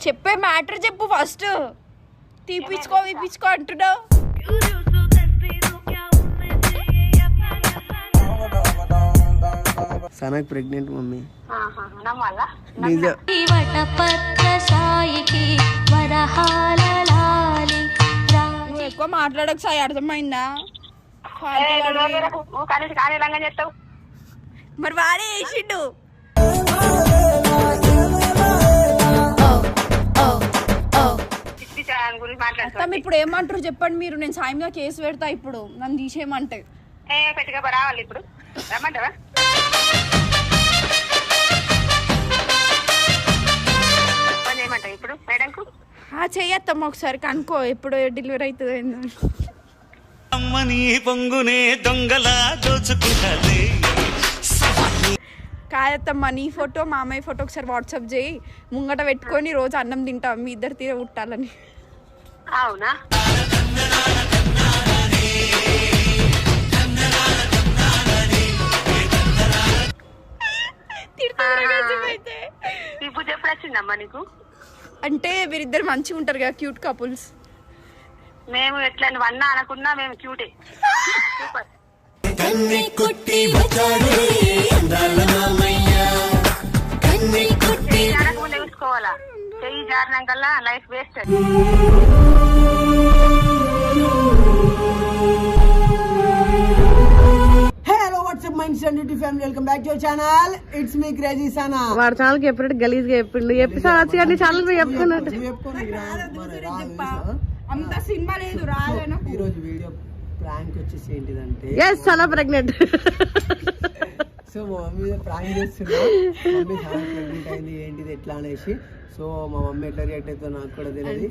చెప్పే మ్యాటర్ చెప్పు ఫస్ట్. తీపిచ్చుకో వీపించుకో అంటున్నావు. Sunak pregnant mummy. నువ్వు ఎక్కువ మాట్లాడక సాయి, అర్థమైందా? మరి వాడే వేసిండు. ఇప్పుడు ఏమంటారు చెప్పండి మీరు. నేను సాయి మీద కేసు పెడతా ఇప్పుడు, నన్ను తీసేయమంటే. రావాలి ఇప్పుడు రమ్మంటావా? ఇప్పుడు మేడంకు చెయ్యత్తమ్మ ఒకసారి కనుక్కో ఎప్పుడు డెలివరీ అవుతుంది. అమ్మని పొంగునే దొంగలా దోచుకుంటాది. కాదత్తమ్మ, నీ ఫోటో మా అమ్మాయి ఫోటో ఒకసారి వాట్సాప్ చేయి. ముంగట పెట్టుకొని రోజు అన్నం తింటాం, మీ ఇద్దరు తీర పుట్టాలని. అవునా? ఇప్పుడు ఎప్పుడు వచ్చిందమ్మా నీకు? అంటే వీరిద్దరు మంచిగా ఉంటారు కదా, క్యూట్ కపుల్స్. మేము ఎట్లా అన్నా అనుకున్నా మేము క్యూటే. సూపర్. ముందే చూసుకోవాలా, చెయ్యి జారినాం కల్లా life waste. Welcome back to your channel. It's me crazy Sana. వాడు ఛానల్ కి ఎప్పుడు గలీజ్ గా చెప్పిండు. ఎపిసోడ్ వచ్చి కానీ ఛానల్ చెప్పుకున్నట్టు. అంత సినిమా లేదు రాలేను. ఈ రోజు వీడియో ప్రాంక్ వచ్చేసి ఏంటిదంటే, yes సనా ప్రెగ్నెంట్. సో మా మమ్మీ ప్రాంక్ చేస్తున్నా. మమ్మీ చాలా ప్రెగ్నెంట్ అయింది, ఏంటిది ఎట్లా అనేసి. సో మా మమ్మీ ఎట్లా రియాక్ట్ అవుతుందో నాకు కూడా తెలియదు.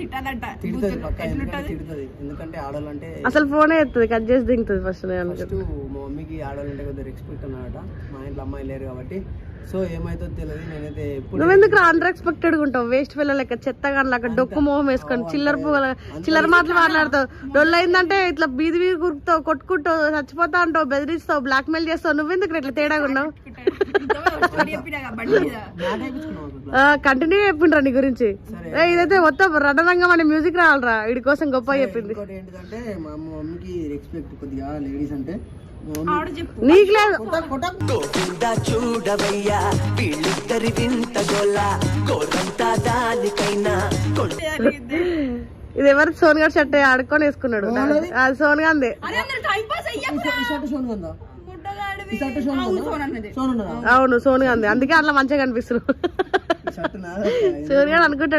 తిడుతుంది పక్క, ఎందుకంటే తిడుతుంది. ఎందుకంటే ఆడవాళ్ళంటే అసలు ఫోనే ఎత్తుంది, కట్ చేసి దింగుతుంది ఫస్ట్. ఫస్ట్ మా మమ్మీకి ఆడవాళ్ళంటే కొద్దిగా రెస్పెక్ట్ అన్నమాట. మా ఇంట్లో అమ్మాయి లేరు కాబట్టి. సో ఏమైతుందో తెలియదు. నేనైతే నువ్వెందుకు అన్ఎక్స్పెక్టెడ్ గా ఉంటావు? వేస్ట్ పిల్ల లెక్క, చెత్తగా లెక్క, డొక్కు మొహం వేసుకొని చిల్లర మాటలు మాట్లాడతావు. డొల్లు అయిందంటే ఇట్లా బీది బీది కురుకుతావు, కొట్టుకుంటావు, చచ్చిపోతా అంటావు, బెదిరిస్తావు, బ్లాక్ మెయిల్ చేస్తావు. నువ్వెందుకు ఇట్లా తేడాగా ఉన్నావు? కంటిన్యూ చెప్పిండ్రా నీ గురించి. ఇదైతే మొత్తం రణరంగం అనే మ్యూజిక్ రావాలరా, వీడి కోసం గొప్ప చెప్పింది. ఏంటంటే మా మమ్మీకి రెస్పెక్ట్ కొద్దిగా లేడీస్ అంటే నీకు లేదు. చూడవయ్యా వీళ్ళిద్దరి వింత గోలా కోరంతా దానికైనా. ఇది ఎవరు? సోనిగా షర్ట్ ఆడుకొని వేసుకున్నాడు. అది సోనిగా అంది. అవును సోనిగా అంది, అందుకే అట్లా మంచిగా కనిపిస్తున్నాడు. సోనిగా అనుకుంటాడు.